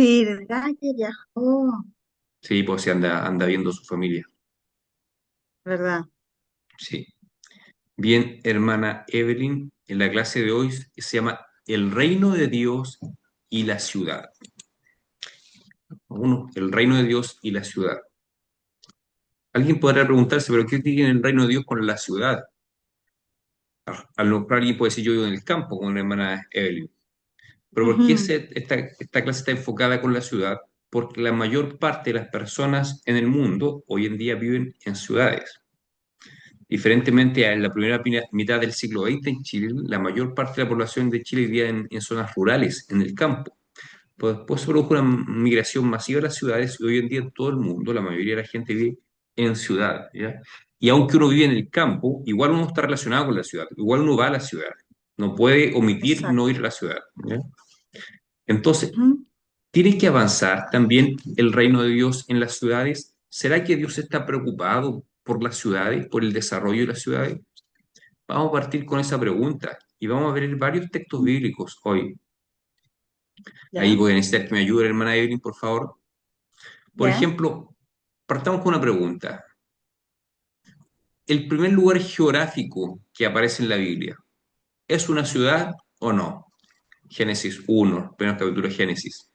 Sí, ¿verdad que viajó? Sí, pues se anda viendo su familia. ¿Verdad? Sí. Bien, hermana Evelyn, en la clase de hoy se llama El reino de Dios y la ciudad. Uno, el reino de Dios y la ciudad. Alguien podrá preguntarse, ¿pero qué tiene el reino de Dios con la ciudad? A lo mejor alguien puede decir, yo vivo en el campo, como la hermana Evelyn. Pero ¿por qué Ujú. esta clase está enfocada con la ciudad? Porque la mayor parte de las personas en el mundo hoy en día viven en ciudades. Diferentemente a la primera mitad del siglo XX en Chile, la mayor parte de la población de Chile vivía en zonas rurales, en el campo. Pues después se produjo una migración masiva a las ciudades y hoy en día en todo el mundo, la mayoría de la gente vive en ciudad, ¿ya? Y aunque uno vive en el campo, igual uno está relacionado con la ciudad, igual uno va a la ciudad. No puede omitir no Exacto. ir a la ciudad, ¿ya? Entonces, Ujú. tiene que avanzar también el reino de Dios en las ciudades. ¿Será que Dios está preocupado por las ciudades, por el desarrollo de las ciudades? Vamos a partir con esa pregunta y vamos a ver varios textos bíblicos hoy. Ahí ¿Ya? voy a necesitar que me ayude, hermana Evelyn, por favor. Por ¿Ya? ejemplo, partamos con una pregunta. ¿El primer lugar geográfico que aparece en la Biblia es una ciudad o no? Génesis 1, primer capítulo de Génesis.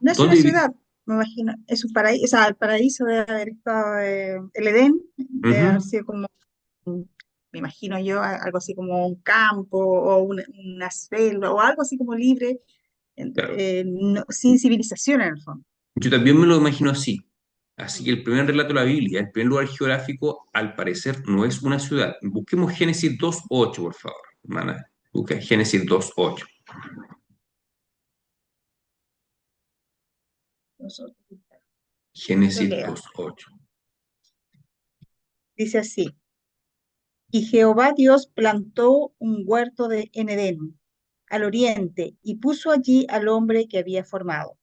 No es una ¿Dónde viví? ciudad, me imagino. Es un paraíso, o sea, el paraíso debe haber estado, el Edén, debe haber Ujú, sido como, me imagino yo, algo así como un campo o una selva o algo así como libre, claro. sin civilización en el fondo. Yo también me lo imagino así. Así que el primer relato de la Biblia, el primer lugar geográfico, al parecer no es una ciudad. Busquemos Génesis 2:8, por favor, hermana. Busca Génesis 2:8. Nosotros lo Génesis leo. 2:8. Dice así. Y Jehová Dios plantó un huerto en Edén, al oriente, y puso allí al hombre que había formado.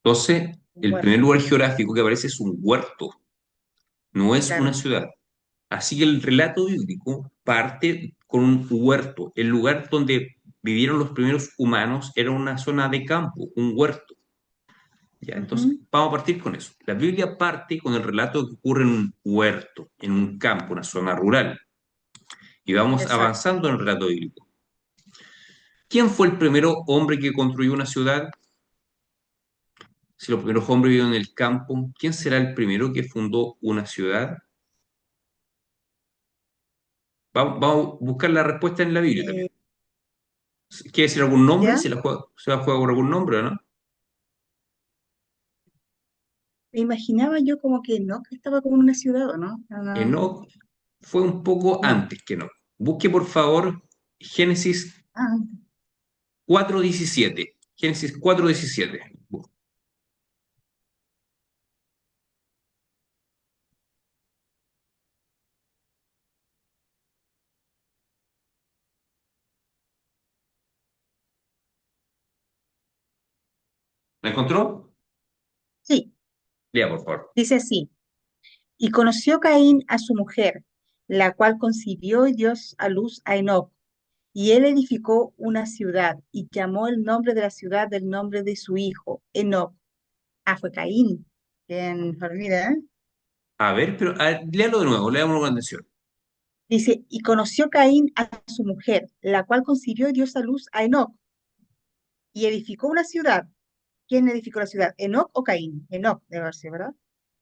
Entonces, Un el primer huerto, lugar geográfico que aparece es un huerto, no es una claro. ciudad. Así que el relato bíblico parte con un huerto. El lugar donde vivieron los primeros humanos era una zona de campo, un huerto. ¿Ya? Entonces, Ujú. vamos a partir con eso. La Biblia parte con el relato que ocurre en un huerto, en un campo, una zona rural. Y vamos Exacto. avanzando en el relato bíblico. ¿Quién fue el primero hombre que construyó una ciudad? Si los primeros hombres vivieron en el campo, ¿quién será el primero que fundó una ciudad? Vamos a buscar la respuesta en la Biblia también. Eh, ¿Quiere decir algún nombre? ¿Ya? ¿Se va a jugar por algún nombre o no? Me imaginaba yo como que no, que estaba como en una ciudad, ¿o no? No, no, Enoc fue un poco no. antes que no. Busque por favor Génesis Ah, 4:17. Génesis 4:17. ¿La encontró? sí, Lea, por favor. dice así. Y conoció Caín a su mujer, la cual concibió y dio a luz a Enoc. Y él edificó una ciudad y llamó el nombre de la ciudad del nombre de su hijo, Enoc. Ah, fue Caín. Bien, olvida, ¿eh? A ver, pero léalo de nuevo, léalo con atención. Dice, y conoció Caín a su mujer, la cual concibió y dio a luz a Enoc. Y edificó una ciudad. ¿Quién edificó la ciudad? ¿Enoc o Caín? Enoc, debe haber sido, ¿verdad?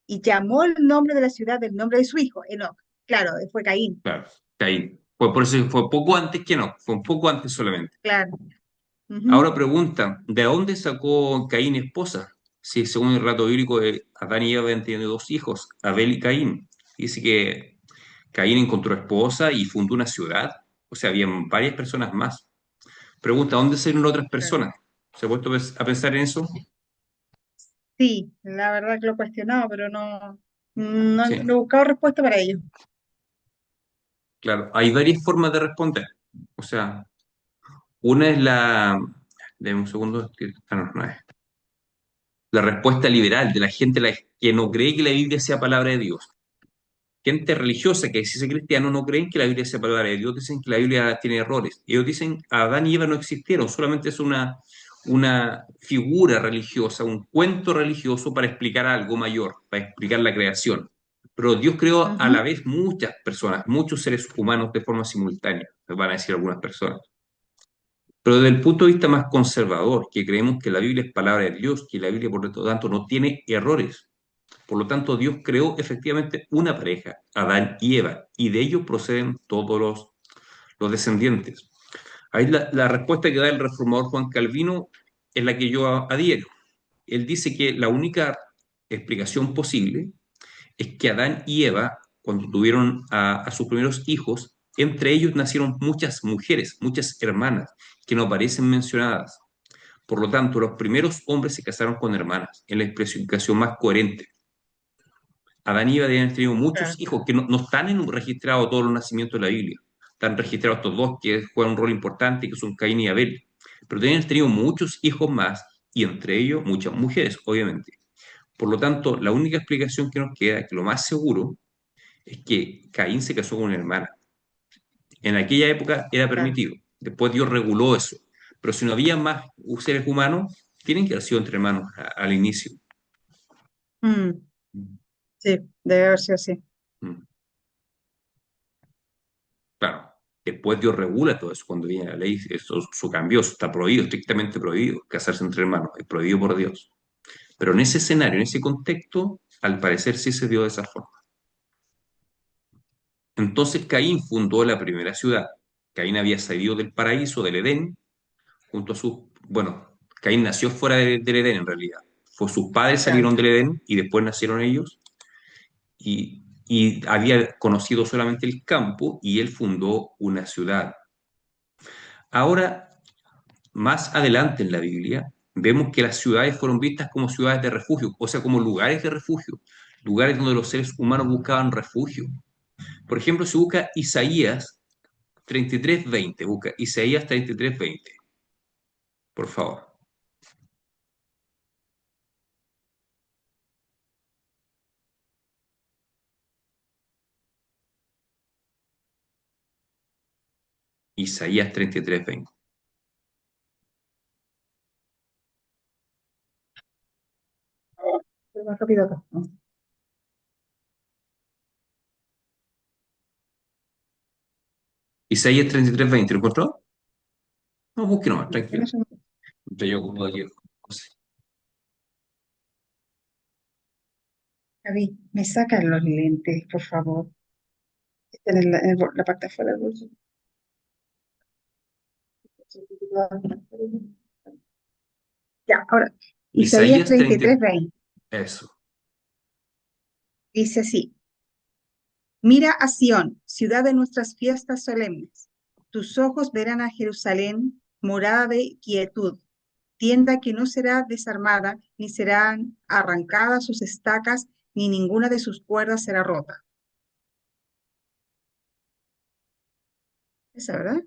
Y llamó el nombre de la ciudad del nombre de su hijo, Enoc. Claro, fue Caín. Claro, Caín. Por eso fue poco antes que no, fue un poco antes solamente. Claro. Ujú. Ahora pregunta, ¿de dónde sacó Caín esposa? Si según el relato bíblico, Adán y Eva habían tenido dos hijos, Abel y Caín. Dice que Caín encontró esposa y fundó una ciudad. O sea, habían varias personas más. Pregunta, ¿dónde salieron otras Claro. personas? ¿Se ha puesto a pensar en eso? Sí, la verdad que lo he cuestionado, pero no he Sí, buscado respuesta para ello. claro. Hay varias formas de responder. O sea, una es Deme un segundo. No es. La respuesta liberal de la gente que no cree que la Biblia sea palabra de Dios. gente religiosa que se dice cristiano no creen que la Biblia sea palabra de Dios, dicen que la Biblia tiene errores. Ellos dicen Adán y Eva no existieron, solamente es una figura religiosa, un cuento religioso para explicar algo mayor, para explicar la creación. Pero Dios creó a la Ujú. vez muchas personas, muchos seres humanos de forma simultánea, me van a decir algunas personas. Pero desde el punto de vista más conservador, que creemos que la Biblia es palabra de Dios, que la Biblia por lo tanto no tiene errores, por lo tanto, Dios creó efectivamente una pareja, Adán y Eva, y de ellos proceden todos los descendientes. Ahí la respuesta que da el reformador Juan Calvino es la que yo adhiero. Él dice que la única explicación posible es que Adán y Eva, cuando tuvieron a sus primeros hijos, entre ellos nacieron muchas mujeres, muchas hermanas, que no aparecen mencionadas. Por lo tanto, los primeros hombres se casaron con hermanas, en la explicación más coherente. Adán y Eva deben haber tenido muchos Claro. hijos que no están registrados todos los nacimientos de la Biblia. Están registrados estos dos que juegan un rol importante, que son Caín y Abel. Pero deben haber tenido muchos hijos más y entre ellos muchas mujeres, obviamente. Por lo tanto, la única explicación que nos queda, que lo más seguro, es que Caín se casó con una hermana. En aquella época era Claro. permitido. Después Dios reguló eso. Pero si no había más seres humanos, tienen que haber sido entre hermanos al inicio. Mm, sí, debe haber sido así. Mm. Claro, después Dios regula todo eso. Cuando viene la ley, eso cambió, eso está prohibido, estrictamente prohibido, casarse entre hermanos, es prohibido por Dios. Pero en ese escenario, en ese contexto, al parecer sí se dio de esa forma. Entonces Caín fundó la primera ciudad. Caín había salido del paraíso, del Edén, junto a sus... Bueno, Caín nació fuera del Edén en realidad. Sus padres Claro. salieron del Edén y después nacieron ellos y había conocido solamente el campo y él fundó una ciudad. Ahora, más adelante en la Biblia, vemos que las ciudades fueron vistas como ciudades de refugio, o sea, como lugares de refugio, lugares donde los seres humanos buscaban refugio. Por ejemplo, si busca Isaías 33:20, busca Isaías 33:20, por favor. Isaías 33:20. Pero más rápido acá. ¿No? Isaías 33:20, ¿lo encontró? No, busque nomás, tranquilo. Tienes un- Entonces yo como aquí, Javi, me sacan los lentes, por favor. Están la parte de afuera del bolso. Ya, ahora, Isaías Isaías 33, 30, 20, eso. dice así, mira a Sión, ciudad de nuestras fiestas solemnes. Tus ojos verán a Jerusalén, morada de quietud, tienda que no será desarmada, ni serán arrancadas sus estacas, ni ninguna de sus cuerdas será rota. ¿Esa, verdad?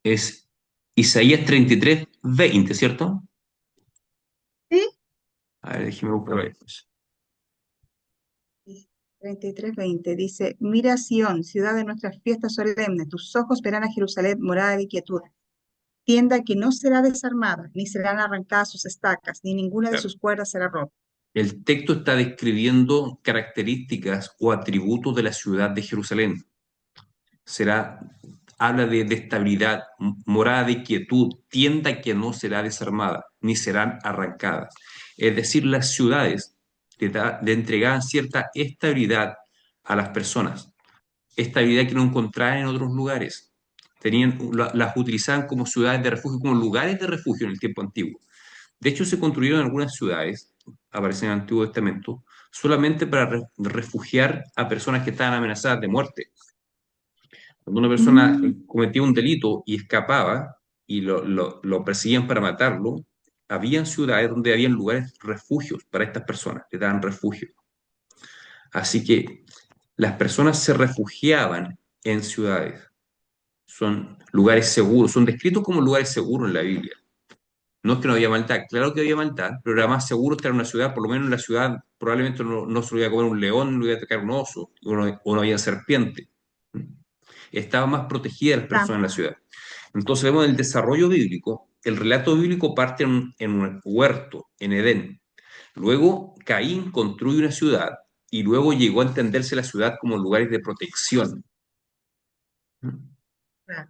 Es Isaías 33:20, ¿cierto? Sí. A ver, déjeme buscarlo ahí, pues. 33, 20 dice, mira a Sión, ciudad de nuestras fiestas solemnes, tus ojos verán a Jerusalén, morada de quietud, tienda que no será desarmada, ni serán arrancadas sus estacas, ni ninguna de Claro. sus cuerdas será rota. El texto está describiendo características o atributos de la ciudad de Jerusalén. Será, habla de estabilidad, morada de quietud, tienda que no será desarmada, ni serán arrancadas. Es decir, las ciudades le entregaban cierta estabilidad a las personas, estabilidad que no encontraban en otros lugares. Las utilizaban como ciudades de refugio, como lugares de refugio en el tiempo antiguo. De hecho, se construyeron algunas ciudades, aparecen en el Antiguo Testamento, solamente para refugiar a personas que estaban amenazadas de muerte. Cuando una persona Mm, cometía un delito y escapaba y lo perseguían para matarlo, habían ciudades donde habían lugares refugios para estas personas, que daban refugio. Así que las personas se refugiaban en ciudades. Son lugares seguros, son descritos como lugares seguros en la Biblia. No es que no había maldad, claro que había maldad, pero era más seguro estar en una ciudad, por lo menos en la ciudad probablemente no se lo iba a comer un león, lo iba a atacar un oso, o no había serpiente. Estaba más protegida las Ah, personas en la ciudad. Entonces vemos el desarrollo bíblico, el relato bíblico parte en un huerto, en Edén. Luego Caín construye una ciudad y luego llegó a entenderse la ciudad como lugares de protección. claro.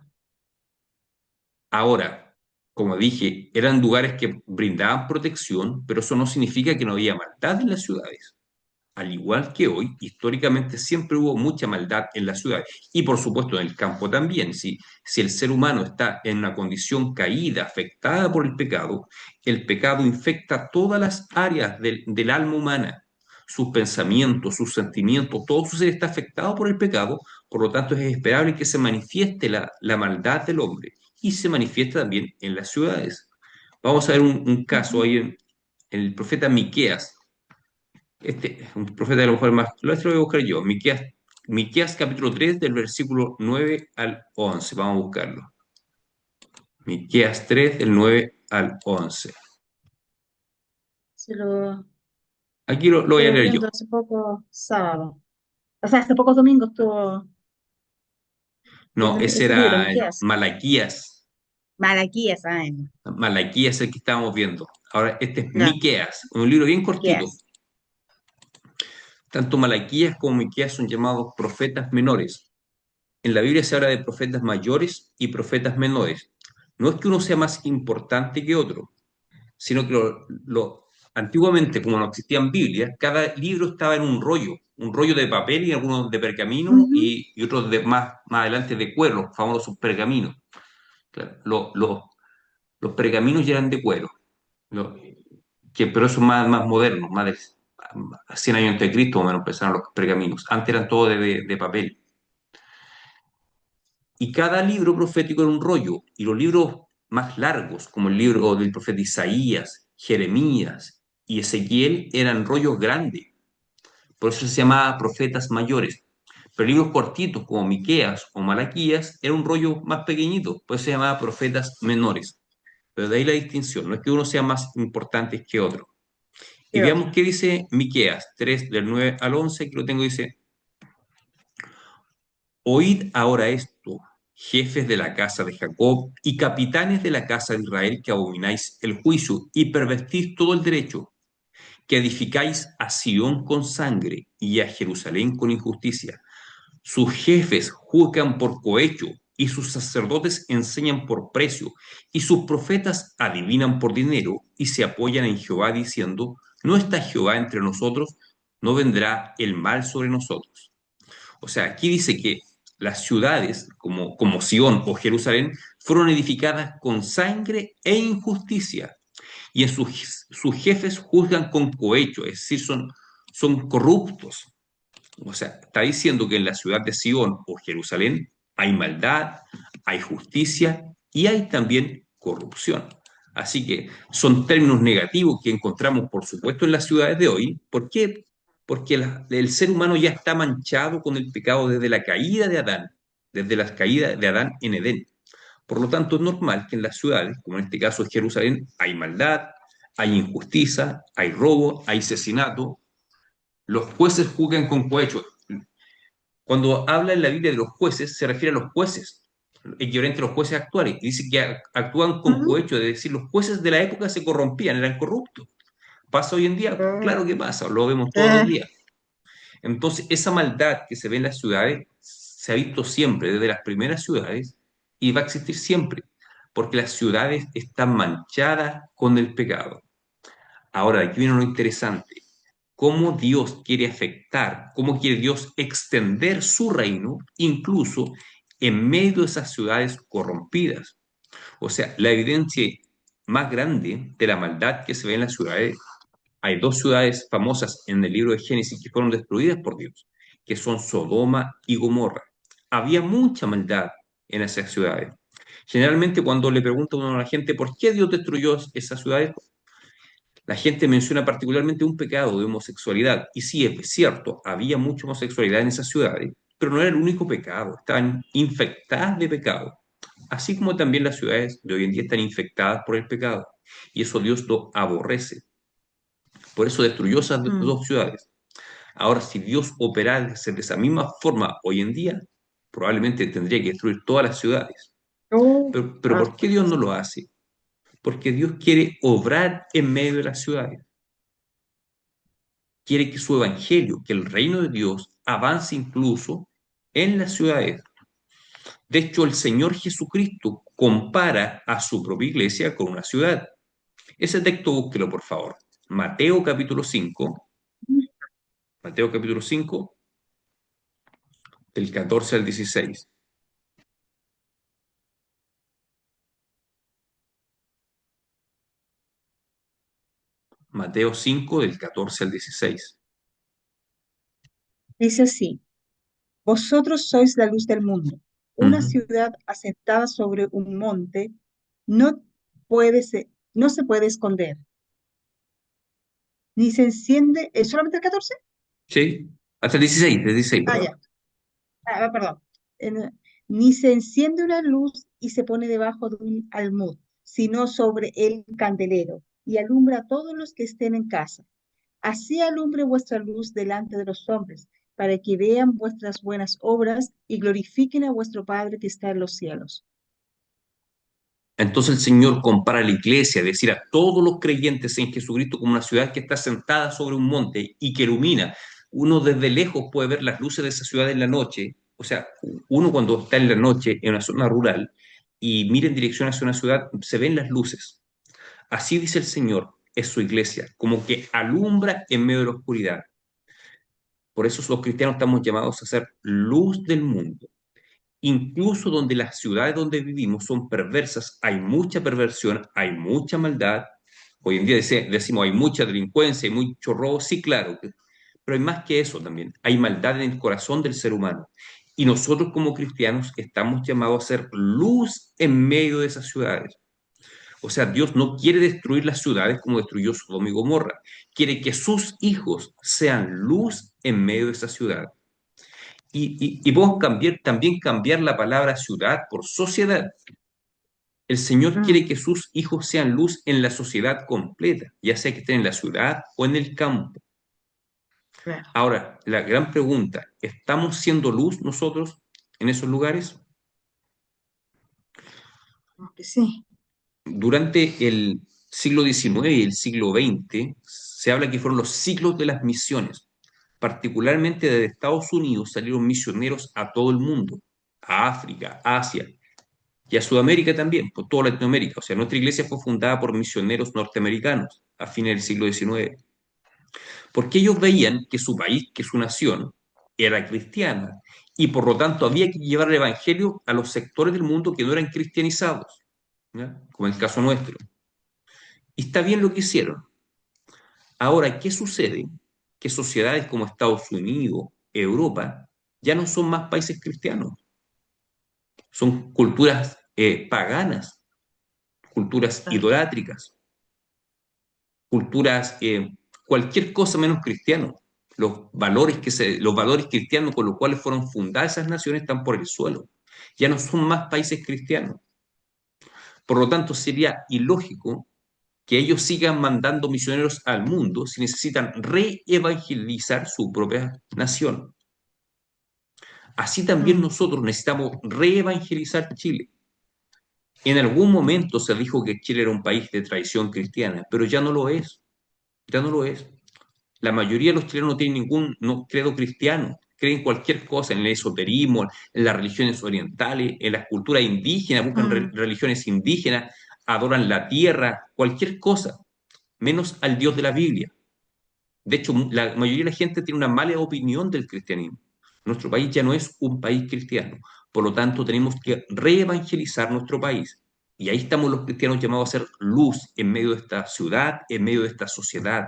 Ahora, como dije, eran lugares que brindaban protección, pero eso no significa que no había maldad en las ciudades. Al igual que hoy, históricamente siempre hubo mucha maldad en las ciudades y por supuesto en el campo también. Si el ser humano está en una condición caída, afectada por el pecado infecta todas las áreas del alma humana, sus pensamientos, sus sentimientos, todo su ser está afectado por el pecado, por lo tanto es esperable que se manifieste la maldad del hombre y se manifiesta también en las ciudades. Vamos a ver un caso Ujú. ahí en el profeta Miqueas. Este es un profeta de la mujer más. Lo voy a buscar yo. Miqueas capítulo 3 del versículo 9 al 11. Vamos a buscarlo. Miqueas 3 del 9 al 11. Se lo Aquí lo voy a estuve leer yo. viendo hace poco sábado. O sea, hace pocos domingos estuvo No, viendo ese ese libro, era Miqueas. Malaquías. Malaquías, ay, no. Malaquías es el que estábamos viendo. Ahora, este es Ya, Miqueas, un libro bien cortito. Miqueas. Tanto Malaquías como Miqueas son llamados profetas menores. En la Biblia se habla de profetas mayores y profetas menores. No es que uno sea más importante que otro, sino que antiguamente, como no existían Biblias, cada libro estaba en un rollo de papel y algunos de pergamino Ujú. y otros más adelante de cuero, los famosos pergaminos. Claro, los pergaminos ya eran de cuero, lo- pero eso es más moderno, más de 100 años antes de Cristo, más o menos empezaron los pergaminos. Antes eran todos de papel. Y cada libro profético era un rollo, y los libros más largos, como el libro del profeta Isaías, Jeremías y Ezequiel, eran rollos grandes, por eso se llamaba profetas mayores. Pero libros cortitos como Miqueas o Malaquías era un rollo más pequeñito, por eso se llamaba profetas menores. Pero de ahí la distinción, no es que uno sea más importante que otro. Y ¿Qué otro? veamos qué dice Miqueas 3 del 9 al 11, que lo tengo, dice: Oíd ahora esto, jefes de la casa de Jacob y capitanes de la casa de Israel, que abomináis el juicio y pervertís todo el derecho, que edificáis a Sión con sangre y a Jerusalén con injusticia. Sus jefes juzgan por cohecho y sus sacerdotes enseñan por precio y sus profetas adivinan por dinero y se apoyan en Jehová diciendo: No está Jehová entre nosotros, no vendrá el mal sobre nosotros. O sea, aquí dice que las ciudades como Sion o Jerusalén fueron edificadas con sangre e injusticia, y en sus jefes juzgan con cohecho, es decir, son corruptos. O sea, está diciendo que en la ciudad de Sion o Jerusalén hay maldad, hay justicia y hay también corrupción. Así que son términos negativos que encontramos, por supuesto, en las ciudades de hoy. ¿Por qué? Porque el ser humano ya está manchado con el pecado desde la caída de Adán, desde la caída de Adán en Edén. Por lo tanto, es normal que en las ciudades, como en este caso es Jerusalén, hay maldad, hay injusticia, hay robo, hay asesinato. Los jueces juzgan con cohecho. Cuando habla en la Biblia de los jueces, se refiere a los jueces, equivalente a los jueces actuales, y dice que actúan con Ujú. cohecho, es decir, los jueces de la época se corrompían, eran corruptos. ¿Pasa hoy en día? Claro que pasa, lo vemos todos los Eh, días. Entonces, esa maldad que se ve en las ciudades se ha visto siempre, desde las primeras ciudades, y va a existir siempre, porque las ciudades están manchadas con el pecado. Ahora, aquí viene lo interesante: cómo Dios quiere afectar, cómo quiere Dios extender su reino, incluso en medio de esas ciudades corrompidas. O sea, la evidencia más grande de la maldad que se ve en las ciudades, hay dos ciudades famosas en el libro de Génesis que fueron destruidas por Dios, que son Sodoma y Gomorra. Había mucha maldad en esas ciudades. Generalmente cuando le pregunta uno a la gente por qué Dios destruyó esas ciudades, la gente menciona particularmente un pecado de homosexualidad. Y sí, es cierto, había mucha homosexualidad en esas ciudades, pero no era el único pecado, estaban infectadas de pecado. Así como también las ciudades de hoy en día están infectadas por el pecado. Y eso Dios lo aborrece. Por eso destruyó esas mm. dos ciudades. Ahora, si Dios operase de esa misma forma hoy en día, probablemente tendría que destruir todas las ciudades. Oh, Pero ¿por qué Dios no lo hace? Porque Dios quiere obrar en medio de las ciudades. Quiere que su evangelio, que el reino de Dios avance incluso en las ciudades. De hecho, el Señor Jesucristo compara a su propia iglesia con una ciudad. Ese texto búsquelo, por favor. Mateo capítulo 5, Mateo capítulo 5, del 14 al 16. Mateo 5, del 14 al 16. dice así, vosotros sois la luz del mundo. Una Ujú. ciudad asentada sobre un monte no no se puede esconder, ni se enciende, ¿es solamente el 14? Sí, hasta el 16, Ah, perdón. ya. Perdón. Ni se enciende una luz y se pone debajo de un almud, sino sobre el candelero, y alumbra a todos los que estén en casa. Así alumbre vuestra luz delante de los hombres, para que vean vuestras buenas obras y glorifiquen a vuestro Padre que está en los cielos. Entonces el Señor compara a la iglesia, es decir, a todos los creyentes en Jesucristo como una ciudad que está sentada sobre un monte y que ilumina. Uno desde lejos puede ver las luces de esa ciudad en la noche. O sea, uno cuando está en la noche en una zona rural y mira en dirección hacia una ciudad, se ven las luces. Así dice el Señor, es su iglesia, como que alumbra en medio de la oscuridad. Por eso los cristianos estamos llamados a ser luz del mundo. Incluso donde las ciudades donde vivimos son perversas, hay mucha perversión, hay mucha maldad. Hoy en día decimos hay mucha delincuencia, hay mucho robo, sí, claro, pero hay más que eso también. Hay maldad en el corazón del ser humano. Y nosotros como cristianos estamos llamados a ser luz en medio de esas ciudades. O sea, Dios no quiere destruir las ciudades como destruyó Sodoma y Gomorra. Quiere que sus hijos sean luz en medio de esa ciudad. Y podemos también cambiar la palabra ciudad por sociedad. El Señor quiere Mm, que sus hijos sean luz en la sociedad completa, ya sea que estén en la ciudad o en el campo. claro, Ahora, la gran pregunta, ¿estamos siendo luz nosotros en esos lugares? aunque sí. Durante el siglo XIX y el siglo XX se habla que fueron los siglos de las misiones. Particularmente desde Estados Unidos salieron misioneros a todo el mundo, a África, Asia, y a Sudamérica también, por toda Latinoamérica. O sea, nuestra iglesia fue fundada por misioneros norteamericanos a fines del siglo XIX, porque ellos veían que su país, que su nación, era cristiana, y por lo tanto había que llevar el evangelio a los sectores del mundo que no eran cristianizados, ¿ya? Como el caso nuestro. Y está bien lo que hicieron. Ahora, ¿qué sucede? Que sociedades como Estados Unidos, Europa, ya no son más países cristianos, son culturas paganas, culturas Claro. idolátricas, culturas, cualquier cosa menos cristiano. Los valores cristianos con los cuales fueron fundadas esas naciones están por el suelo. Ya no son más países cristianos. Por lo tanto, sería ilógico que ellos sigan mandando misioneros al mundo si necesitan reevangelizar su propia nación. Así también Mm, nosotros necesitamos reevangelizar Chile. En algún momento se dijo que Chile era un país de tradición cristiana, pero ya no lo es, ya no lo es. La mayoría de los chilenos no tienen ningún no, credo cristiano, creen cualquier cosa en el esoterismo, en las religiones orientales, en las culturas indígenas, buscan mm, religiones indígenas, adoran la tierra, cualquier cosa, menos al Dios de la Biblia. De hecho, la mayoría de la gente tiene una mala opinión del cristianismo. Nuestro país ya no es un país cristiano, por lo tanto tenemos que reevangelizar nuestro país. Y ahí estamos los cristianos llamados a ser luz en medio de esta ciudad, en medio de esta sociedad.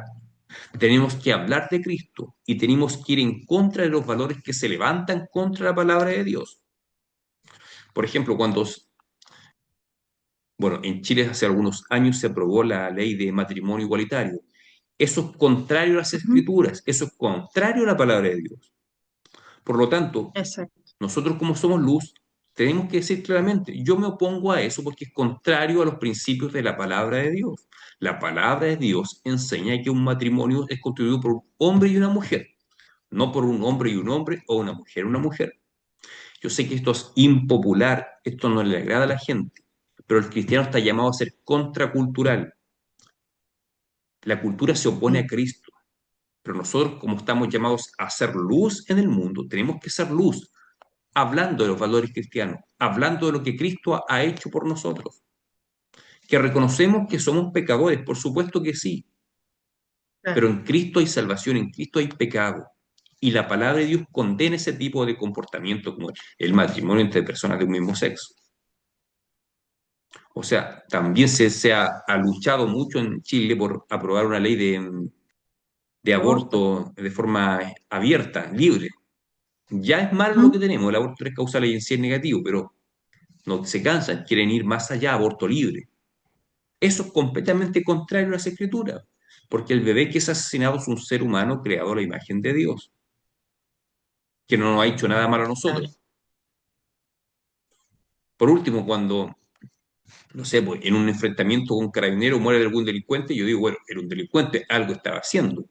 Tenemos que hablar de Cristo y tenemos que ir en contra de los valores que se levantan contra la palabra de Dios. Por ejemplo, bueno, en Chile hace algunos años se aprobó la ley de matrimonio igualitario. Eso es contrario a las ujú, escrituras, eso es contrario a la palabra de Dios. Por lo tanto, exacto. nosotros como somos luz, Tenemos que decir claramente, yo me opongo a eso porque es contrario a los principios de la palabra de Dios. La palabra de Dios enseña que un matrimonio es constituido por un hombre y una mujer, no por un hombre y un hombre o una mujer y una mujer. Yo sé que esto es impopular, esto no le agrada a la gente, pero el cristiano está llamado a ser contracultural. La cultura se opone a Mm, Cristo, pero nosotros, como estamos llamados a ser luz en el mundo, tenemos que ser luz, hablando de los valores cristianos, hablando de lo que Cristo ha hecho por nosotros. Que reconocemos que somos pecadores, por supuesto que sí, pero claro. en Cristo hay salvación, en Cristo hay pecado. Y la palabra de Dios condena ese tipo de comportamiento como el matrimonio entre personas de un mismo sexo. O sea, también ha luchado mucho en Chile por aprobar una ley de Aborto. aborto de forma abierta, libre. Ya es malo lo que Ujú, tenemos, el aborto es causal y en sí es negativo, pero no se cansan, quieren ir más allá, aborto libre. Eso es completamente contrario a las escrituras, porque el bebé que es asesinado es un ser humano creado a la imagen de Dios, que no nos ha hecho nada malo a claro. nosotros. Por último, cuando, no sé, pues, en un enfrentamiento con un carabinero muere algún delincuente, yo digo, bueno, era un delincuente, algo estaba haciendo.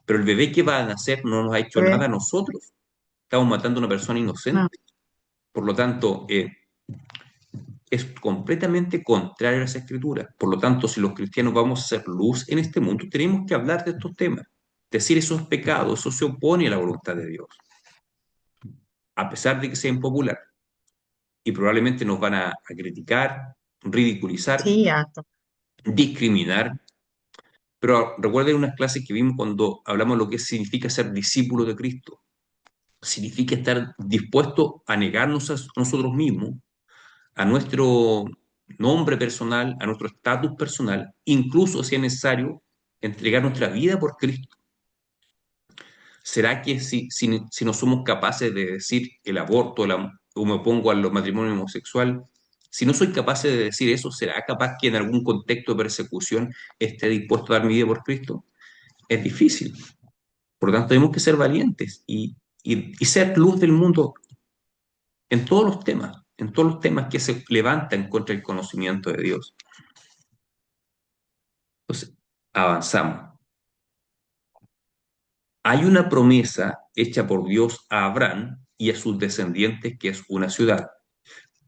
Pero el bebé que va a nacer no nos ha hecho Pues, nada a nosotros. Estamos matando a una persona no. inocente. Por lo tanto, es completamente contrario a las escrituras. Por lo tanto, si los cristianos vamos a hacer luz en este mundo, tenemos que hablar de estos temas. Decir eso es pecado, eso se opone a la voluntad de Dios, a pesar de que sea impopular. Y probablemente nos van a criticar, ridiculizar, Sí, harto. discriminar. Pero recuerden unas clases que vimos cuando hablamos de lo que significa ser discípulo de Cristo. Significa estar dispuesto a negarnos a nosotros mismos, a nuestro nombre personal, a nuestro estatus personal, incluso si es necesario entregar nuestra vida por Cristo. ¿Será que si no somos capaces de decir el aborto o me opongo al matrimonio homosexual, si no soy capaz de decir eso, ¿será capaz que en algún contexto de persecución esté dispuesto a dar mi vida por Cristo? Es difícil. Por lo tanto, tenemos que ser valientes y ser luz del mundo en todos los temas que se levantan contra el conocimiento de Dios. Entonces, avanzamos. Hay una promesa hecha por Dios a Abraham y a sus descendientes que es una ciudad.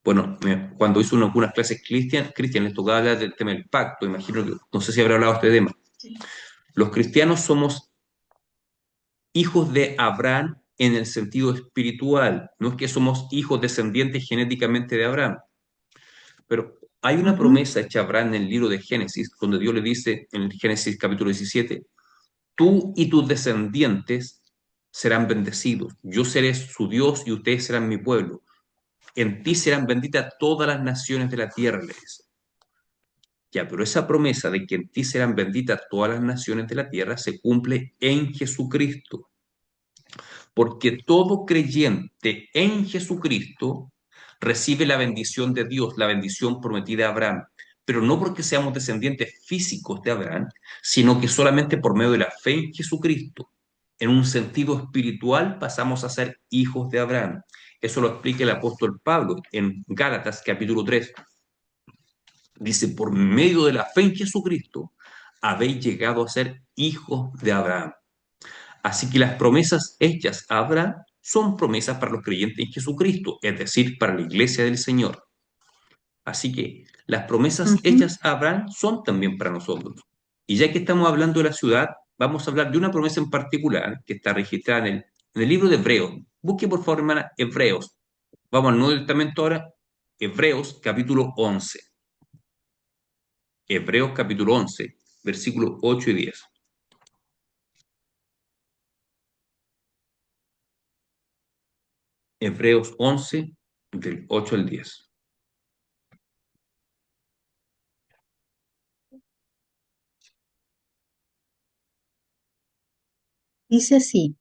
Bueno, cuando hizo algunas clases Cristian les tocaba hablar del tema del pacto, imagino que, no sé si habrá hablado de este tema. Sí. Los cristianos somos hijos de Abraham en el sentido espiritual, no es que somos hijos descendientes genéticamente de Abraham, pero hay una Ujú. promesa hecha a Abraham en el libro de Génesis, donde Dios le dice en el Génesis capítulo 17, tú y tus descendientes serán bendecidos, yo seré su Dios y ustedes serán mi pueblo, en ti serán benditas todas las naciones de la tierra, le dice. Ya, pero esa promesa de que en ti serán benditas todas las naciones de la tierra se cumple en Jesucristo, porque todo creyente en Jesucristo recibe la bendición de Dios, la bendición prometida a Abraham, pero no porque seamos descendientes físicos de Abraham, sino que solamente por medio de la fe en Jesucristo, en un sentido espiritual, pasamos a ser hijos de Abraham. Eso lo explica el apóstol Pablo en Gálatas capítulo 3. Dice, por medio de la fe en Jesucristo, habéis llegado a ser hijos de Abraham. Así que las promesas hechas a Abraham son promesas para los creyentes en Jesucristo, es decir, para la iglesia del Señor. Así que las promesas Ujú. hechas a Abraham son también para nosotros. Y ya que estamos hablando de la ciudad, vamos a hablar de una promesa en particular que está registrada en el libro de Hebreos. Busque por favor, hermana, Hebreos. Vamos al Nuevo Testamento ahora. Hebreos capítulo 11. Hebreos capítulo 11, versículos 8 y 10. Hebreos 11, del 8 al 10. Dice así,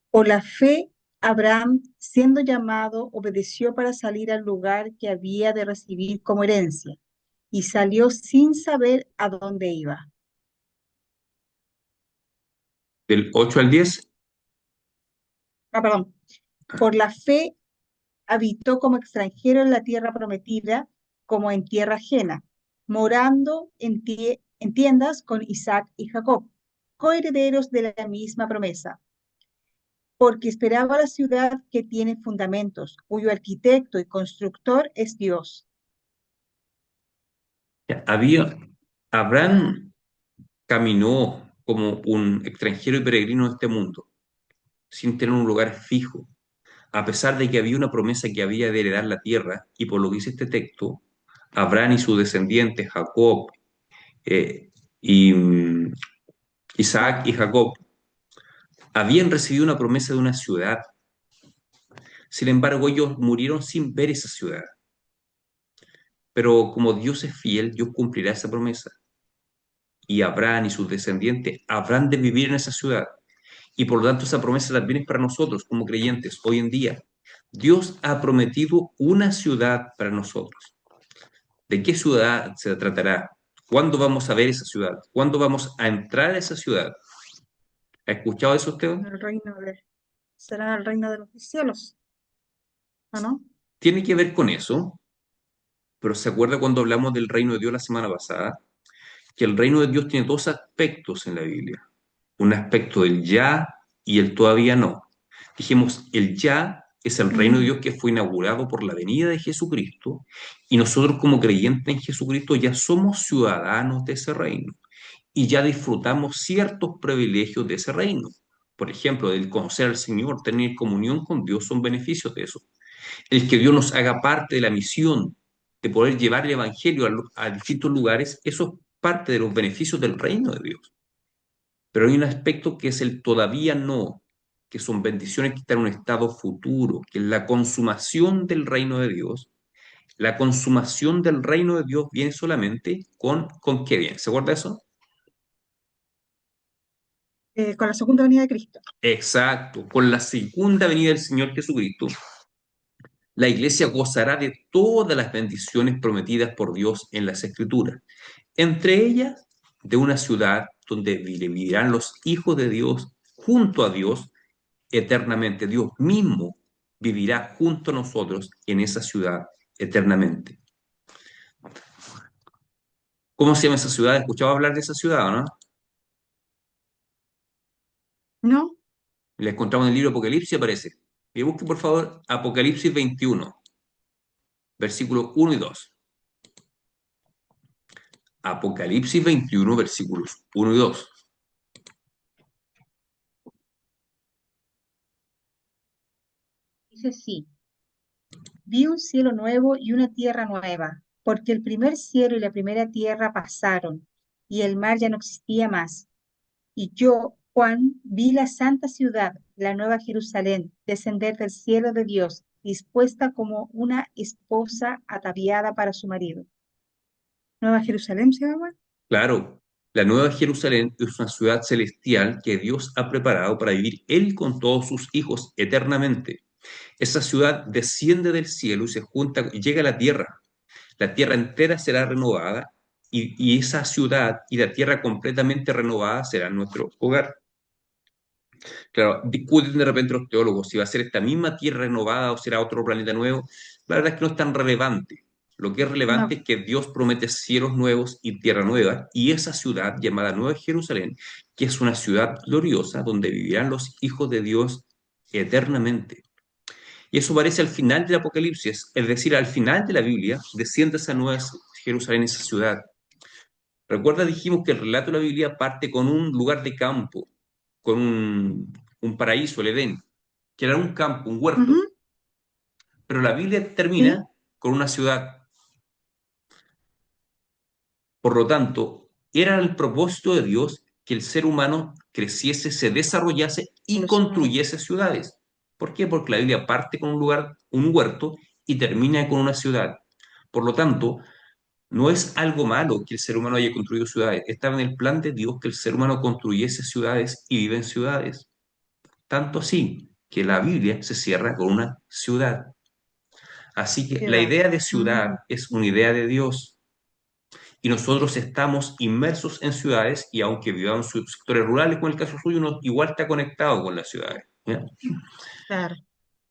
por la fe, Abraham, siendo llamado, obedeció para salir al lugar que había de recibir como herencia, y salió sin saber a dónde iba. Del 8 al 10. Perdón. Por la fe, habitó como extranjero en la tierra prometida, como en tierra ajena, morando en tiendas con Isaac y Jacob, coherederos de la misma promesa, porque esperaba la ciudad que tiene fundamentos, cuyo arquitecto y constructor es Dios. Ya, Abraham caminó como un extranjero y peregrino en este mundo, sin tener un lugar fijo, a pesar de que había una promesa que había de heredar la tierra, y por lo que dice este texto, Abraham y sus descendientes, Jacob, eh, y Isaac y Jacob, habían recibido una promesa de una ciudad. Sin embargo, ellos murieron sin ver esa ciudad. Pero como Dios es fiel, Dios cumplirá esa promesa. Y Abraham y sus descendientes habrán de vivir en esa ciudad. Y por lo tanto esa promesa también es para nosotros como creyentes hoy en día. Dios ha prometido una ciudad para nosotros. ¿De qué ciudad se tratará? ¿Cuándo vamos a ver esa ciudad? ¿Cuándo vamos a entrar a esa ciudad? ¿Ha escuchado eso usted? El reino de, será el reino de los cielos, ¿o no? Tiene que ver con eso, pero ¿se acuerda cuando hablamos del reino de Dios la semana pasada? Que el reino de Dios tiene dos aspectos en la Biblia. Un aspecto del ya y el todavía no. Dijimos, el ya es el reino de Mm. Dios que fue inaugurado por la venida de Jesucristo, y nosotros como creyentes en Jesucristo ya somos ciudadanos de ese reino y ya disfrutamos ciertos privilegios de ese reino. Por ejemplo, el conocer al Señor, tener comunión con Dios son beneficios de eso. El que Dios nos haga parte de la misión de poder llevar el Evangelio a distintos lugares, eso es parte de los beneficios del reino de Dios. Pero hay un aspecto que es el todavía no, que son bendiciones que están en un estado futuro, que es la consumación del reino de Dios. La consumación del reino de Dios viene solamente ¿con qué viene? ¿Se acuerda de eso? Con la segunda venida de Cristo. Exacto, con la segunda venida del Señor Jesucristo, la iglesia gozará de todas las bendiciones prometidas por Dios en las Escrituras, entre ellas de una ciudad donde vivirán los hijos de Dios junto a Dios eternamente. Dios mismo vivirá junto a nosotros en esa ciudad eternamente. ¿Cómo se llama esa ciudad? ¿Escuchaba hablar de esa ciudad o no? ¿No? La encontramos en el libro Apocalipsis, aparece. Y busque por favor Apocalipsis 21, versículos 1 y 2. Apocalipsis 21, versículos 1 y 2. Dice así, vi un cielo nuevo y una tierra nueva, porque el primer cielo y la primera tierra pasaron, y el mar ya no existía más. Y yo, Juan, vi la santa ciudad, la nueva Jerusalén, descender del cielo de Dios, dispuesta como una esposa ataviada para su marido. ¿Nueva Jerusalén se llama? Claro, la Nueva Jerusalén es una ciudad celestial que Dios ha preparado para vivir Él con todos sus hijos eternamente. Esa ciudad desciende del cielo y se junta y llega a la tierra. La tierra entera será renovada, y esa ciudad y la tierra completamente renovada será nuestro hogar. Claro, discuten de repente los teólogos si va a ser esta misma tierra renovada o será otro planeta nuevo. La verdad es que no es tan relevante. Lo que es relevante No. es que Dios promete cielos nuevos y tierra nueva, y esa ciudad llamada Nueva Jerusalén, que es una ciudad gloriosa donde vivirán los hijos de Dios eternamente. Y eso aparece al final del Apocalipsis, es decir, al final de la Biblia, desciende esa Nueva Jerusalén, esa ciudad. Recuerda, dijimos que el relato de la Biblia parte con un lugar de campo, con un paraíso, el Edén, que era un campo, un huerto. Ujú, Pero la Biblia sí, termina con una ciudad. Por lo tanto, era el propósito de Dios que el ser humano creciese, se desarrollase y evolucionó. construyese ciudades. ¿Por qué? Porque la Biblia parte con un lugar, un huerto, y termina con una ciudad. Por lo tanto, no es algo malo que el ser humano haya construido ciudades. Estaba en el plan de Dios que el ser humano construyese ciudades y vive en ciudades. Tanto así que la Biblia se cierra con una ciudad. Así que la Ciudad. idea de Mm. ciudad es una idea de Dios, y nosotros estamos inmersos en ciudades, y aunque vivamos en sectores rurales, como el caso suyo, uno igual está conectado con las ciudades. ¿Ya? Claro.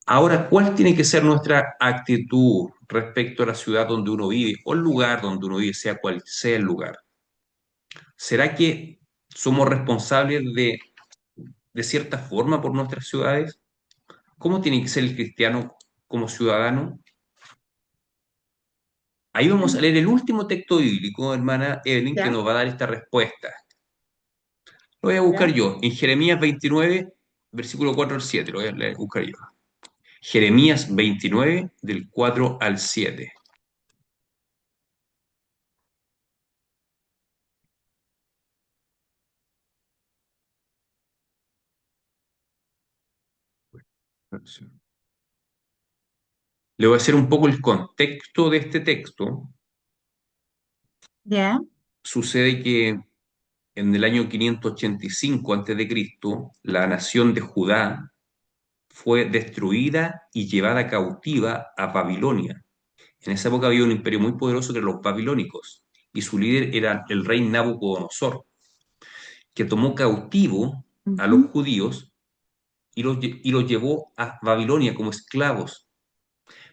Ahora, ¿cuál tiene que ser nuestra actitud respecto a la ciudad donde uno vive o el lugar donde uno vive, sea cual sea el lugar? ¿Será que somos responsables de cierta forma por nuestras ciudades? ¿Cómo tiene que ser el cristiano como ciudadano? Ahí vamos a leer el último texto bíblico, hermana Evelyn, que ¿Ya? nos va a dar esta respuesta. Lo voy a buscar ¿Ya? yo, en Jeremías 29, versículo 4 al 7, lo voy a buscar yo. Jeremías 29, del 4 al 7. Le voy a hacer un poco el contexto de este texto. ¿Ya? Sucede que en el año 585 Cristo, la nación de Judá fue destruida y llevada cautiva a Babilonia. En esa época había un imperio muy poderoso que eran los babilónicos, y su líder era el rey Nabucodonosor, que tomó cautivo a los Ujú. judíos y los llevó a Babilonia como esclavos.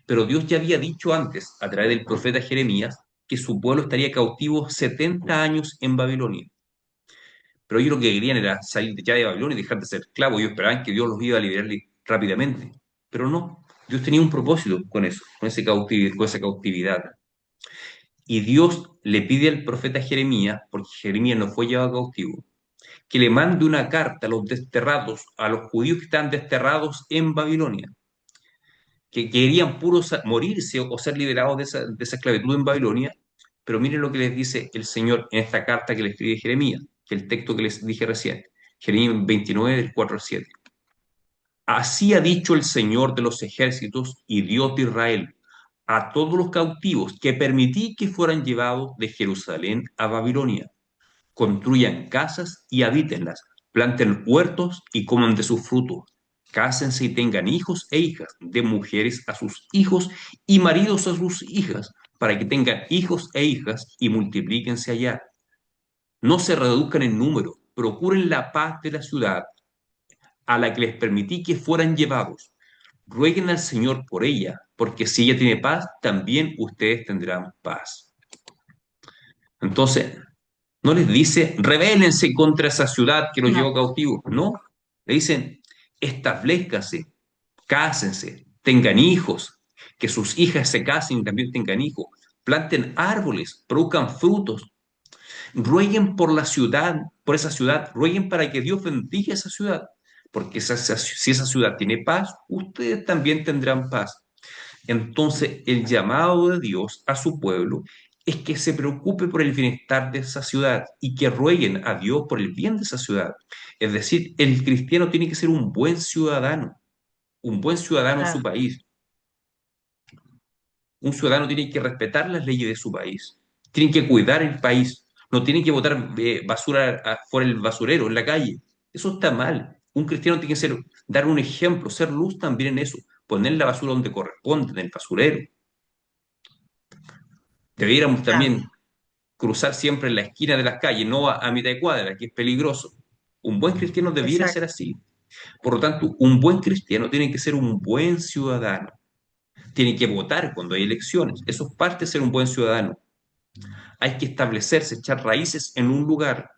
Pero Dios ya había dicho antes, a través del profeta Jeremías, que su pueblo estaría cautivo 70 años en Babilonia. Pero ellos lo que querían era salir ya de Babilonia y dejar de ser esclavos. Ellos esperaban que Dios los iba a liberar rápidamente. Pero no, Dios tenía un propósito con eso, con esa cautividad. Y Dios le pide al profeta Jeremías, porque Jeremías no fue llevado cautivo, que le mande una carta a los desterrados, a los judíos que están desterrados en Babilonia, que querían puros morirse o ser liberados de esa esclavitud en Babilonia. Pero miren lo que les dice el Señor en esta carta que le escribe Jeremías, que el texto que les dije recién, Jeremías 29, del 4 al 7. Así ha dicho el Señor de los ejércitos y Dios de Israel a todos los cautivos que permití que fueran llevados de Jerusalén a Babilonia: construyan casas y habítenlas, planten huertos y coman de sus frutos, cásense y tengan hijos e hijas, de mujeres a sus hijos y maridos a sus hijas, para que tengan hijos e hijas y multiplíquense allá. No se reduzcan en número, procuren la paz de la ciudad a la que les permití que fueran llevados. Rueguen al Señor por ella, porque si ella tiene paz, también ustedes tendrán paz. Entonces, no les dice, rebélense contra esa ciudad que los No. llevó cautivos. No, le dicen, establezcanse, cásense, tengan hijos, que sus hijas se casen y también tengan hijos, planten árboles, produzcan frutos, rueguen por la ciudad, por esa ciudad, rueguen para que Dios bendiga esa ciudad, porque si esa ciudad tiene paz, ustedes también tendrán paz. Entonces, el llamado de Dios a su pueblo es que se preocupe por el bienestar de esa ciudad y que rueguen a Dios por el bien de esa ciudad. Es decir, el cristiano tiene que ser un buen ciudadano en su Claro. país. Un ciudadano tiene que respetar las leyes de su país, tiene que cuidar el país, no tiene que botar basura por el basurero, en la calle. Eso está mal. Un cristiano tiene que dar un ejemplo, ser luz también en eso, poner la basura donde corresponde, en el basurero. Debiéramos Claro. también cruzar siempre en la esquina de las calles, no a mitad de cuadra, que es peligroso. Un buen cristiano debiera ser Exacto. así. Por lo tanto, un buen cristiano tiene que ser un buen ciudadano. Tiene que votar cuando hay elecciones. Eso es parte de ser un buen ciudadano. Hay que establecerse, echar raíces en un lugar.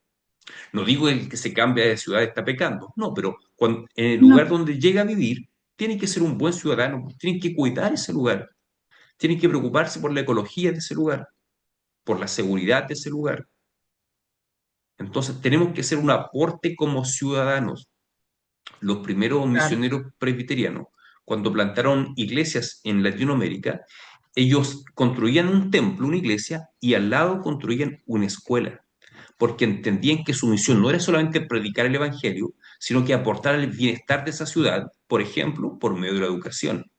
No digo que el que se cambia de ciudad está pecando, no, pero en el lugar No. donde llega a vivir, tiene que ser un buen ciudadano, tiene que cuidar ese lugar, tiene que preocuparse por la ecología de ese lugar, por la seguridad de ese lugar. Entonces tenemos que hacer un aporte como ciudadanos. Los primeros Claro. misioneros presbiterianos, cuando plantaron iglesias en Latinoamérica, ellos construían un templo, una iglesia, y al lado construían una escuela, porque entendían que su misión no era solamente predicar el evangelio, sino que aportar al bienestar de esa ciudad, por ejemplo, por medio de la educación.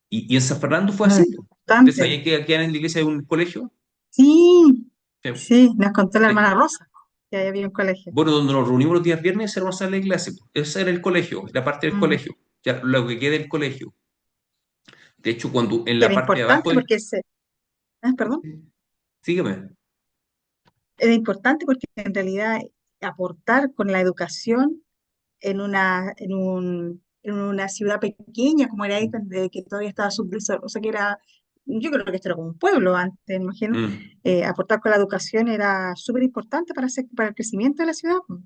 Y en San Fernando fue Muy así. ¿Usted importante. sabía que aquí en la iglesia hay un colegio? Sí, Eh, sí, nos contó la eh, hermana Rosa que ahí había un colegio. Bueno, donde nos reunimos los días viernes era una sala de clase. Ese era el colegio, la parte del Mm. colegio, ya, lo que queda del colegio. De hecho, cuando en Y la era parte de abajo importante del... porque perdón, Sígueme. era importante porque en realidad aportar con la educación en en una ciudad pequeña como era esta, de que todavía estaba subdesarrollada, o sea que era, yo creo que esto era como un pueblo antes, me imagino, Mm, aportar con la educación era súper importante para el crecimiento de la ciudad. Pues.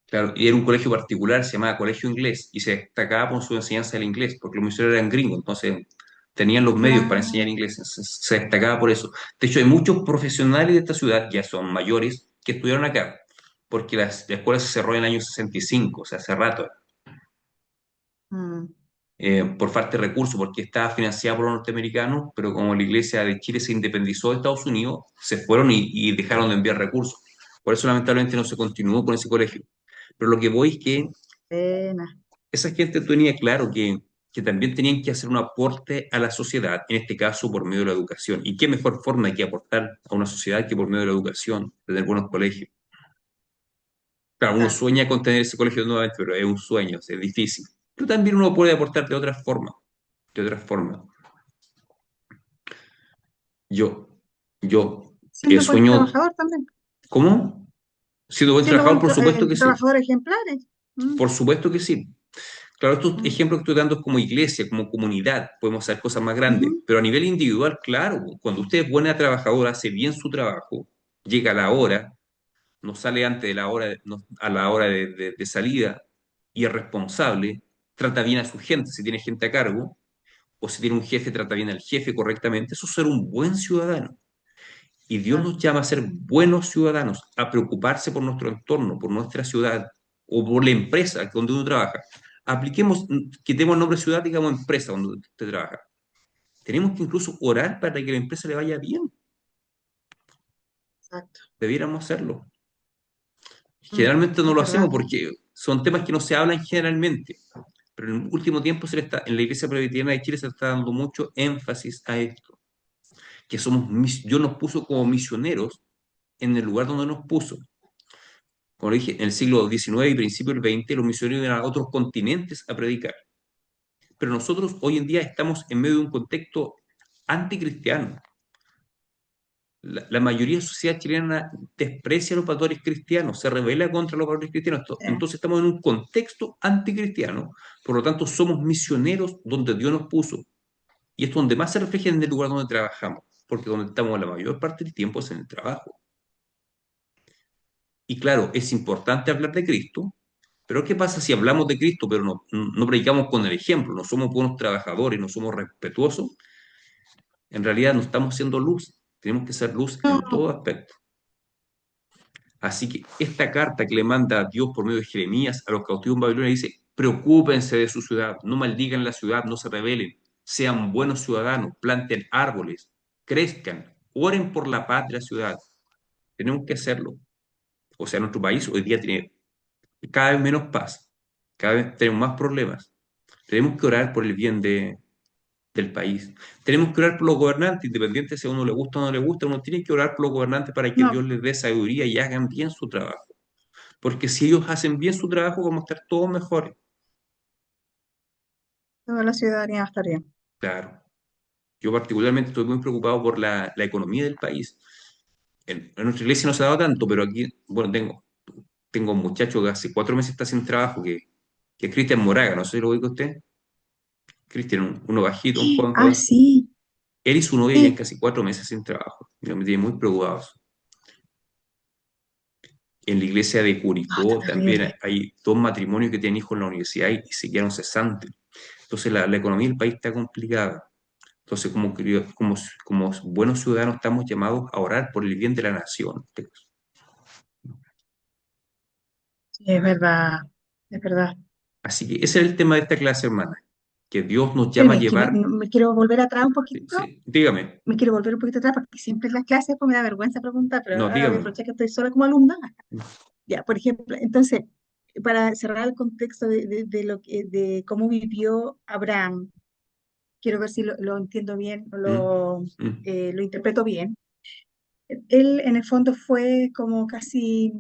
claro, y era un colegio particular, se llamaba Colegio Inglés, y se destacaba por su enseñanza del inglés, porque los misioneros eran gringos, entonces tenían los medios para enseñar Claro. inglés, se destacaba por eso. De hecho, hay muchos profesionales de esta ciudad, ya son mayores, que estudiaron acá, porque la escuela se cerró en el año 65, o sea, hace rato, Mm, por falta de recursos, porque estaba financiada por los norteamericanos, pero como la Iglesia de Chile se independizó de Estados Unidos, se fueron y dejaron de enviar recursos. Por eso, lamentablemente, no se continuó con ese colegio. Pero lo que voy es que pena. esa gente tenía claro que también tenían que hacer un aporte a la sociedad, en este caso por medio de la educación. ¿Y qué mejor forma de que aportar a una sociedad que por medio de la educación, tener buenos colegios? Claro, uno Claro. sueña con tener ese colegio nuevamente, pero es un sueño, o sea, es difícil. Pero también uno puede aportar de otra forma, de otra forma. Yo, yo Siendo buen sueño, trabajador también. ¿cómo? Siendo buen Siendo trabajador, por supuesto que sí, trabajador ejemplares. Mm, por supuesto que sí. Claro, estos mm, ejemplos que estoy dando es como iglesia, como comunidad, podemos hacer cosas más grandes, ujú. pero a nivel individual, claro, cuando usted es buena trabajadora, hace bien su trabajo, llega a la hora, no sale antes de la hora, a la hora de salida y es responsable, trata bien a su gente, si tiene gente a cargo, o si tiene un jefe, trata bien al jefe correctamente, eso es ser un buen ciudadano. Y Dios Claro. nos llama a ser buenos ciudadanos, a preocuparse por nuestro entorno, por nuestra ciudad o por la empresa donde uno trabaja. Apliquemos, quitemos el nombre ciudad, digamos empresa donde usted trabaja. Tenemos que incluso orar para que la empresa le vaya bien. Exacto. Debiéramos hacerlo. Mm, Generalmente no es lo verdad. hacemos porque son temas que no se hablan generalmente. Pero en el último tiempo en la Iglesia Presbiteriana de Chile se está dando mucho énfasis a esto, que Dios nos puso como misioneros en el lugar donde nos puso. Como dije, en el siglo XIX y principio del XX, los misioneros iban a otros continentes a predicar. Pero nosotros hoy en día estamos en medio de un contexto anticristiano. La mayoría de la sociedad chilena desprecia a los pastores cristianos, se rebela contra los pastores cristianos. Eh, Entonces estamos en un contexto anticristiano, por lo tanto somos misioneros donde Dios nos puso. Y esto donde más se refleja en el lugar donde trabajamos, porque donde estamos la mayor parte del tiempo es en el trabajo. Y claro, es importante hablar de Cristo, pero ¿qué pasa si hablamos de Cristo, pero no predicamos con el ejemplo, no somos buenos trabajadores, no somos respetuosos? En realidad no estamos siendo luz, tenemos que ser luz en no, todo aspecto. Así que esta carta que le manda a Dios por medio de Jeremías a los cautivos en Babilonia dice, preocúpense de su ciudad, no maldigan la ciudad, no se rebelen, sean buenos ciudadanos, planten árboles, crezcan, oren por la paz de la ciudad. Tenemos que hacerlo. O sea, nuestro país hoy día tiene cada vez menos paz, cada vez tenemos más problemas. Tenemos que orar por el bien del país. Tenemos que orar por los gobernantes, independiente si a uno le gusta o no le gusta, uno tiene que orar por los gobernantes para que no, Dios les dé sabiduría y hagan bien su trabajo. Porque si ellos hacen bien su trabajo, vamos a estar todos mejores. toda la ciudadanía va a estar bien. Claro. Yo particularmente estoy muy preocupado por la economía del país. En nuestra iglesia no se ha dado tanto, pero aquí, bueno, tengo un muchacho que hace 4 meses está sin trabajo, que es Cristian Moraga, no sé si lo ubica usted. Cristian, uno bajito, un joven Ah, joven. sí, Él y su novia ya en sí. casi 4 meses sin trabajo. Me tiene muy preocupados. En la iglesia de Ah, está Curicó también terrible. hay 2 matrimonios que tienen hijos en la universidad y se quedaron cesantes. Entonces la economía del país está complicada. Entonces, como buenos ciudadanos estamos llamados a orar por el bien de la nación. Sí, es verdad, es verdad. Así que ese es el tema de esta clase, hermana, que Dios nos llama a Espérame, es que llevar. me quiero volver atrás un Sí, poquito. sí, dígame, Me quiero volver un poquito atrás porque siempre en las clases pues, me da vergüenza preguntar, pero no, ahora voy a dígame. aprovechar que estoy sola como alumna. Ya, por ejemplo, entonces, para cerrar el contexto de cómo vivió Abraham, quiero ver si lo entiendo bien, o Mm, mm, lo interpreto bien. Él en el fondo fue como casi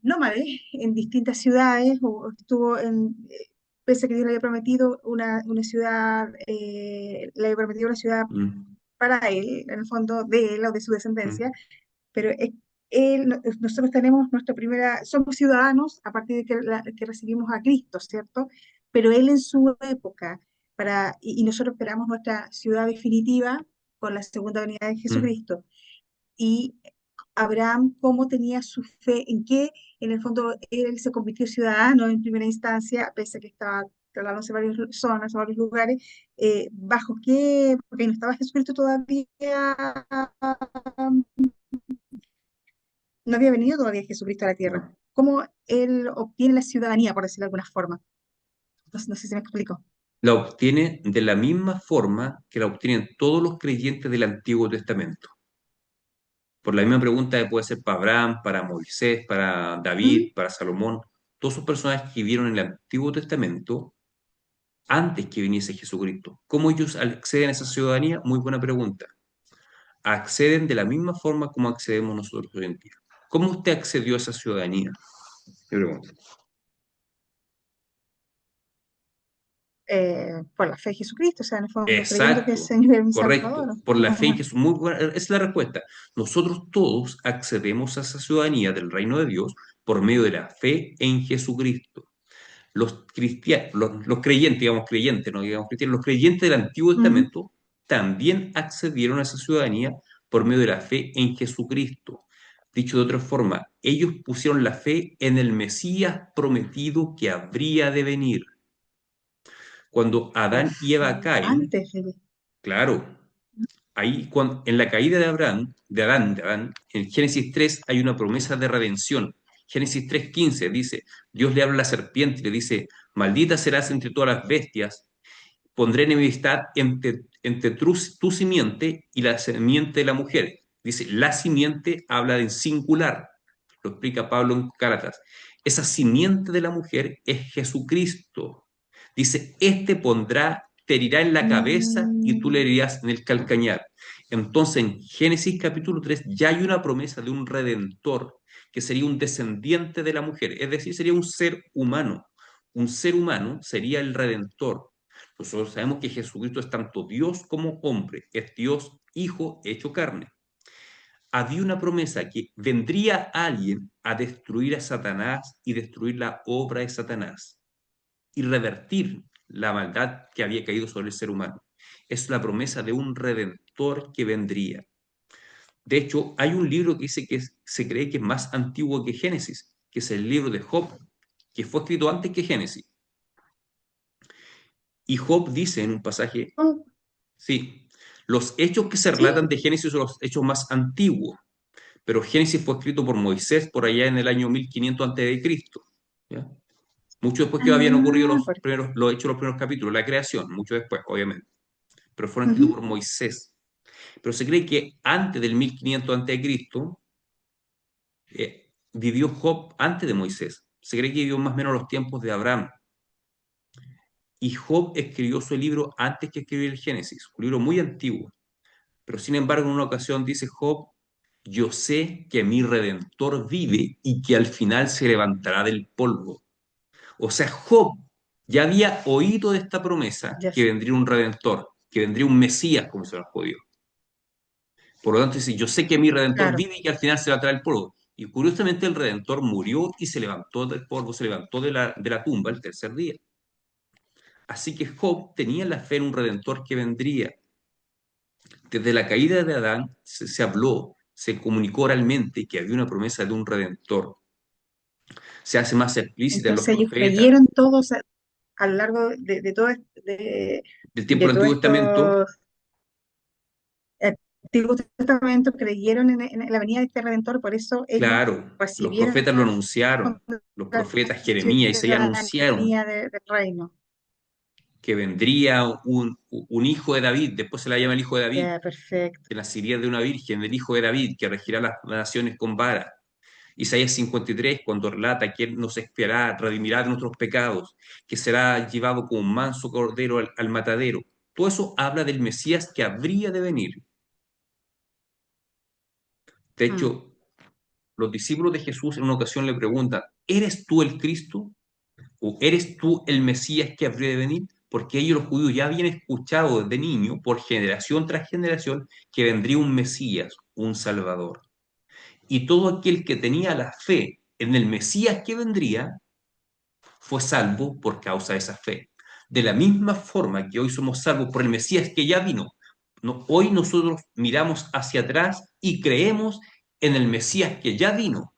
nómade en distintas ciudades, o estuvo pese a que Dios le había prometido una ciudad, le había prometido una ciudad mm, para él, en el fondo de él o de su descendencia, mm, pero nosotros tenemos nuestra primera, somos ciudadanos a partir de que recibimos a Cristo, ¿cierto? pero él en su época, y nosotros esperamos nuestra ciudad definitiva con la segunda venida de Mm. Jesucristo. Y Abraham, cómo tenía su fe, en qué, en el fondo, él se convirtió ciudadano en primera instancia, pese a que estaba trasladándose a varias zonas, a varios lugares, bajo qué, porque no estaba Jesucristo todavía, no había venido todavía Jesucristo a la tierra. No. ¿Cómo él obtiene la ciudadanía, por decirlo de alguna forma? No sé si me explico. La obtiene de la misma forma que la obtienen todos los creyentes del Antiguo Testamento. Por la misma pregunta que puede ser para Abraham, para Moisés, para ¿Mm? David, para Salomón, todos esos personajes que vivieron en el Antiguo Testamento antes que viniese Jesucristo. ¿Cómo ellos acceden a esa ciudadanía? Muy buena pregunta. Acceden de la misma forma como accedemos nosotros hoy en día. ¿Cómo usted accedió a esa ciudadanía? Te pregunto. Por la fe en Jesucristo, o sea, en el fondo creyendo que el Exacto, Señor es mi Salvador. correcto. Por la fe en Jesús. Muy buena, esa es la respuesta. Nosotros todos accedemos a esa ciudadanía del reino de Dios por medio de la fe en Jesucristo. Los cristianos, los creyentes, digamos creyentes, no digamos cristianos, los creyentes del Antiguo Mm. Testamento también accedieron a esa ciudadanía por medio de la fe en Jesucristo. Dicho de otra forma, ellos pusieron la fe en el Mesías prometido que habría de venir. Cuando Adán y Eva Perfecto. caen, claro, ahí en la caída de Abraham, de Adán, en Génesis 3 hay una promesa de redención. Génesis 3:15 dice, Dios le habla a la serpiente y le dice, maldita serás entre todas las bestias, pondré enemistad entre tu simiente y la simiente de la mujer. Dice, la simiente habla en singular, lo explica Pablo en Gálatas. Esa simiente de la mujer es Jesucristo. Dice, te herirá en la cabeza y tú le Mm, herirás en el calcañar. Entonces, en Génesis capítulo 3 ya hay una promesa de un redentor que sería un descendiente de la mujer, es decir, sería un ser humano. Un ser humano sería el redentor. Nosotros sabemos que Jesucristo es tanto Dios como hombre, es Dios Hijo hecho carne. Había una promesa que vendría alguien a destruir a Satanás y destruir la obra de Satanás y revertir la maldad que había caído sobre el ser humano. Es la promesa de un redentor que vendría. De hecho, hay un libro que dice que se cree que es más antiguo que Génesis, que es el libro de Job, que fue escrito antes que Génesis. Y Job dice en un pasaje, oh, sí, los hechos que se sí. relatan de Génesis son los hechos más antiguos, pero Génesis fue escrito por Moisés por allá en el año 1500 antes de Cristo. ¿Ya? Mucho después que habían ocurrido Ah, por, los hechos de los primeros capítulos, la creación, mucho después, obviamente, pero fueron escritos ujú. por Moisés. Pero se cree que antes del 1500 antes de Cristo vivió Job antes de Moisés. Se cree que vivió más o menos los tiempos de Abraham. Y Job escribió su libro antes que escribió el Génesis, un libro muy antiguo. Pero sin embargo, en una ocasión dice Job, yo sé que mi redentor vive y que al final se levantará del polvo. O sea, Job ya había oído de esta promesa Ya que sé, vendría un redentor, que vendría un Mesías, como se los judíos. Por lo tanto, dice, yo sé que mi redentor claro. vive y que al final se levantará del polvo. Y curiosamente el redentor murió y se levantó del polvo, se levantó de la tumba el tercer día. Así que Job tenía la fe en un redentor que vendría. Desde la caída de Adán se habló, se comunicó oralmente que había una promesa de un redentor. Se hace más explícita en los Entonces ellos profetas creyeron todos a lo largo de todo, de, del tiempo de del todo Antiguo Testamento. estos Antiguo Testamento, creyeron en la venida de este Redentor, por eso ellos Claro, los recibieron profetas lo anunciaron. Los la profetas Jeremías y Isaías anunciaron ciudadanía del reino. que vendría un hijo de David, después se la llama el hijo de David, Ya, perfecto. que nacería de una virgen, del hijo de David, que regirá las naciones con vara. Isaías 53, cuando relata que Él nos expiará, redimirá de nuestros pecados, que será llevado como un manso cordero al matadero. Todo eso habla del Mesías que habría de venir. De Mm. hecho, los discípulos de Jesús en una ocasión le preguntan, ¿eres tú el Cristo? ¿O eres tú el Mesías que habría de venir? Porque ellos los judíos ya habían escuchado desde niño, por generación tras generación, que vendría un Mesías, un Salvador. Y todo aquel que tenía la fe en el Mesías que vendría, fue salvo por causa de esa fe. De la misma forma que hoy somos salvos por el Mesías que ya vino, hoy nosotros miramos hacia atrás y creemos en el Mesías que ya vino.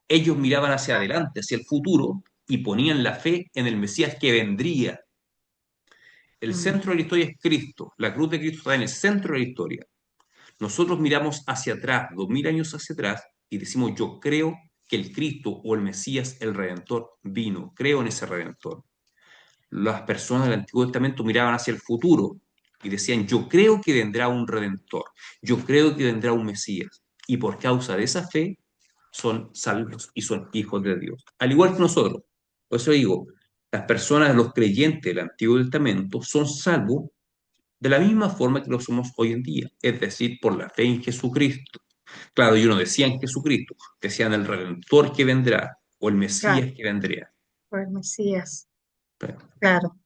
Ellos miraban hacia adelante, hacia el futuro, y ponían la fe en el Mesías que vendría. El Mm, centro de la historia es Cristo. La cruz de Cristo está en el centro de la historia. Nosotros miramos hacia atrás, 2000 años hacia atrás, y decimos, yo creo que el Cristo o el Mesías, el Redentor, vino. Creo en ese Redentor. Las personas del Antiguo Testamento miraban hacia el futuro y decían, yo creo que vendrá un Redentor. Yo creo que vendrá un Mesías. Y por causa de esa fe, son salvos y son hijos de Dios. Al igual que nosotros. Por eso digo, las personas, los creyentes del Antiguo Testamento son salvos de la misma forma que lo somos hoy en día, es decir, por la fe en Jesucristo. Claro, ellos no decían Jesucristo, decían el Redentor que vendrá o el claro, Mesías que vendría. por el Mesías, Pero, claro,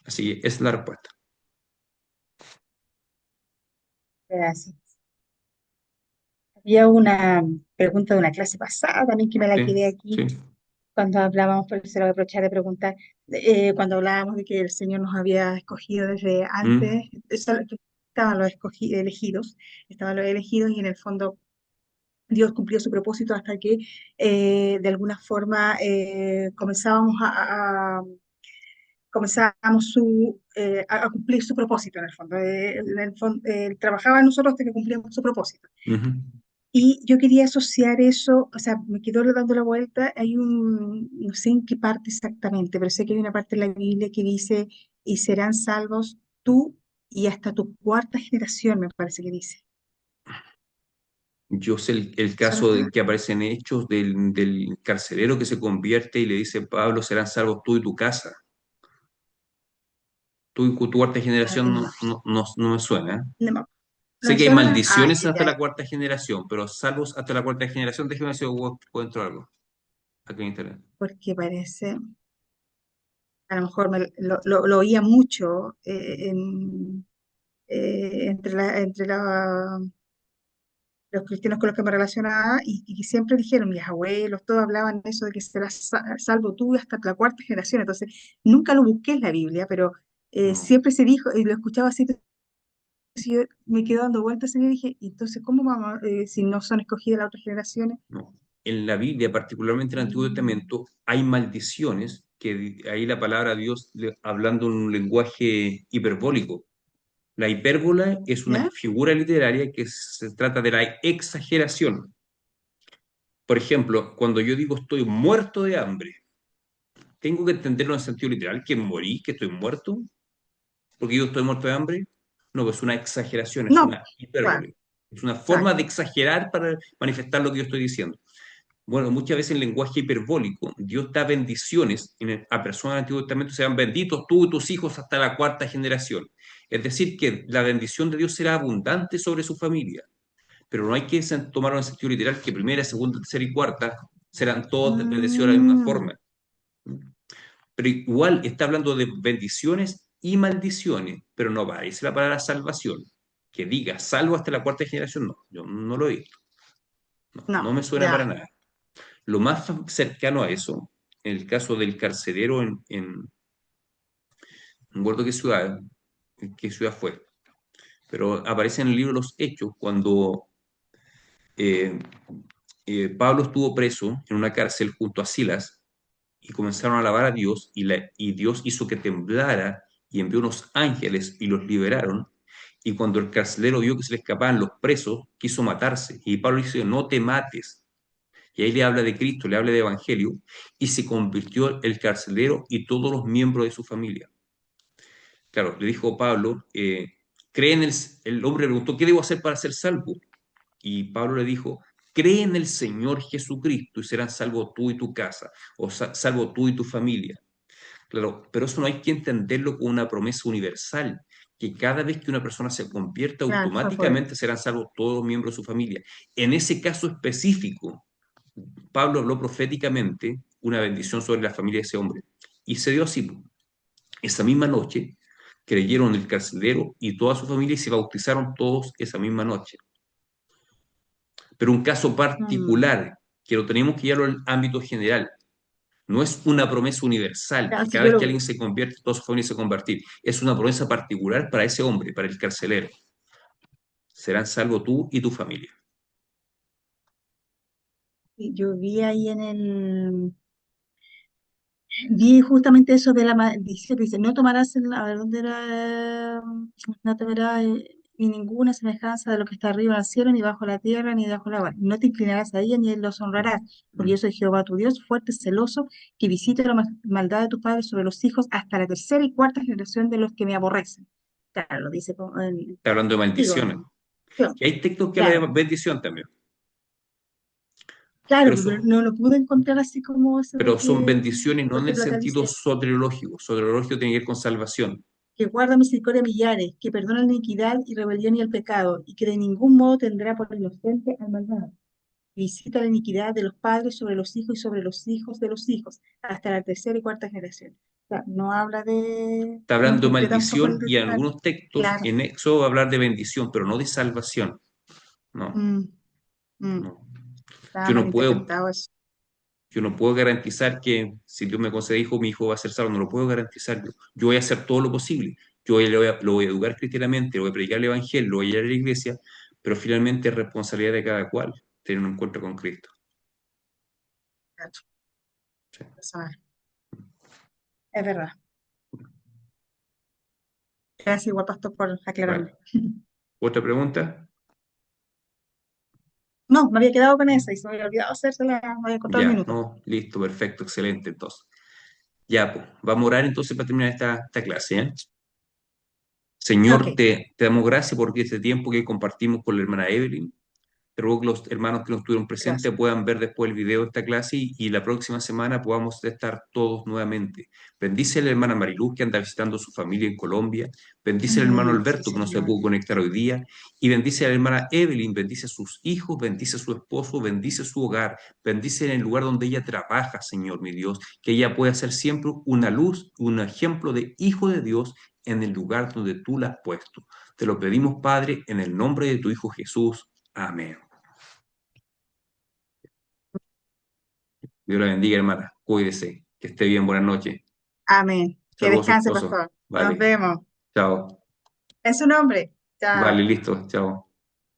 así es la respuesta. gracias. Había una pregunta de una clase pasada también que me la Sí, quedé aquí sí. cuando hablábamos, pero se lo voy a aprovechar de preguntar, cuando hablábamos de que el Señor nos había escogido desde Mm. antes, que estaban los elegidos, estaban los elegidos y en el fondo Dios cumplió su propósito hasta que de alguna forma comenzábamos a cumplir su propósito en el fondo. Él trabajaba en nosotros hasta que cumplíamos su propósito. Ujú. Y yo quería asociar eso, o sea, me quedó dando la vuelta, no sé en qué parte exactamente, pero sé que hay una parte en la Biblia que dice, y serán salvos tú y hasta tu cuarta generación, me parece que dice. Yo sé el ¿Eso no caso está? que aparece en Hechos del carcelero que se convierte y le dice, Pablo, serán salvos tú y tu casa. Tú y tu cuarta generación No, no me suena. ¿Eh? no me no Sé me que hay suena. Ah, maldiciones ya, hasta ya, la cuarta generación, pero salvos hasta la cuarta generación, déjeme ver si encuentro algo aquí en internet. porque parece, a lo mejor lo oía mucho entre los cristianos con los que me relacionaba y que siempre dijeron, mis abuelos, todos hablaban de eso, de que serás salvo tú hasta la cuarta generación. Entonces, nunca lo busqué en la Biblia, pero No, siempre se dijo, y lo escuchaba así, entonces yo me quedo dando vueltas y dije, entonces, ¿cómo vamos, si no son escogidas las otras generaciones? no. En la Biblia, particularmente en el Antiguo Mm, Testamento, hay maldiciones que ahí la palabra de Dios hablando en un lenguaje hiperbólico. La hipérbola es una ¿ya? figura literaria que se trata de la exageración. Por ejemplo, cuando yo digo estoy muerto de hambre, ¿tengo que entenderlo en sentido literal, que morí, que estoy muerto, porque yo estoy muerto de hambre? No, pues es una exageración, es No, una claro, hipérbole. Es una forma de exacto. exagerar para manifestar lo que yo estoy diciendo. Bueno, muchas veces en lenguaje hiperbólico, Dios da bendiciones a personas del Antiguo Testamento, sean benditos tú y tus hijos hasta la cuarta generación. Es decir, que la bendición de Dios será abundante sobre su familia, pero no hay que tomarlo en sentido literal que primera, segunda, tercera y cuarta serán todos bendecidos de la misma Mm, forma. Pero igual está hablando de bendiciones y maldiciones, pero no aparece la palabra salvación. Que diga salvo hasta la cuarta generación, no, yo no lo he visto, no no, me suena para ya. nada. Lo más cercano a eso, en el caso del carcelero no recuerdo qué ciudad fue, pero aparece en el libro de los Hechos cuando eh, Pablo estuvo preso en una cárcel junto a Silas y comenzaron a alabar a Dios y Dios hizo que temblara y envió unos ángeles y los liberaron. Y cuando el carcelero vio que se le escapaban los presos, quiso matarse. Y Pablo dice, no te mates. Y ahí le habla de Cristo, le habla de Evangelio, y se convirtió el carcelero y todos los miembros de su familia. Claro, le dijo Pablo, cree en el hombre le preguntó, ¿qué debo hacer para ser salvo? Y Pablo le dijo, cree en el Señor Jesucristo y serás salvo tú y tu casa, o salvo tú y tu familia. Claro, pero eso no hay que entenderlo como una promesa universal, que cada vez que una persona se convierte, Claro, fue por automáticamente serán salvos todos los miembros de su familia. En ese caso específico, Pablo habló proféticamente una bendición sobre la familia de ese hombre. Y se dio así. Esa misma noche creyeron el carcelero y toda su familia y se bautizaron todos esa misma noche. Pero un caso mm, particular, que lo tenemos que llevarlo al ámbito general. No es una promesa universal, Claro, que si cada yo vez que lo, alguien se convierte, toda su familia se va a convertir. Es una promesa particular para ese hombre, para el carcelero. Serán salvo tú y tu familia. yo vi ahí vi justamente eso de la maldición, que dice, no tomarás, a ver, ¿dónde era? No tomarás ni ninguna semejanza de lo que está arriba en el cielo, ni bajo la tierra, ni debajo del agua. No te inclinarás a ella, ni él los honrarás, porque Mm. yo soy Jehová tu Dios, fuerte, celoso, que visito la maldad de tus padres sobre los hijos hasta la tercera y cuarta generación de los que me aborrecen. Claro, lo dice Está hablando de digo, maldiciones. Y hay textos que hablan claro, de bendición también. claro, Pero pero son, no lo pude encontrar así como eso de pero son que, bendiciones no por en el ejemplo, acá sentido dice soteriológico. Soteriológico tiene que ver con salvación. que guarda misericordia a millares, que perdona la iniquidad y rebelión y el pecado, y que de ningún modo tendrá por inocente al malvado. Visita la iniquidad de los padres sobre los hijos y sobre los hijos de los hijos, hasta la tercera y cuarta generación. O sea, no habla de, Está no hablando de cumplió tampoco maldición el y en ritual. algunos textos Claro. en Éxodo va a hablar de bendición, pero no de salvación. No, Mm, mm, no. estaba Yo mal no puedo, interpretado eso. yo no puedo garantizar que si Dios me concede hijo, mi hijo va a ser salvo. No lo puedo garantizar yo. Yo voy a hacer todo lo posible. Lo voy a educar cristianamente, lo voy a predicar el evangelio, lo voy a ir a la iglesia, pero finalmente es responsabilidad de cada cual tener un encuentro con Cristo. Cacho, Sí. personal. Es verdad. Gracias igual, pastor, por aclararme. Vale. ¿Otra pregunta? No, me había quedado con esa y se me había olvidado hacérsela, me había contado el Ya, minuto. no, listo, perfecto, excelente, entonces. Ya, pues, vamos a orar entonces para terminar esta clase, ¿eh? Ok, Señor, te damos gracias por este tiempo que compartimos con la hermana Evelyn. Te ruego que los hermanos que no estuvieron presentes gracias. puedan ver después el video de esta clase y la próxima semana podamos estar todos nuevamente. Bendice a la hermana Mariluz que anda visitando a su familia en Colombia. Bendice al hermano Sí, Alberto que no se señor. pudo conectar hoy día. Y bendice a la hermana Evelyn, bendice a sus hijos, bendice a su esposo, bendice su hogar, bendice en el lugar donde ella trabaja, Señor mi Dios, que ella pueda ser siempre una luz, un ejemplo de hijo de Dios en el lugar donde tú la has puesto. Te lo pedimos, Padre, en el nombre de tu Hijo Jesús. Amén. Dios la bendiga, hermana. Cuídese. Que esté bien. Buenas noches. Amén. Que Saludos a su descanse, esposo. pastor. Nos Vale. vemos. Chao. En su nombre. Vale, Chao. listo. Chao.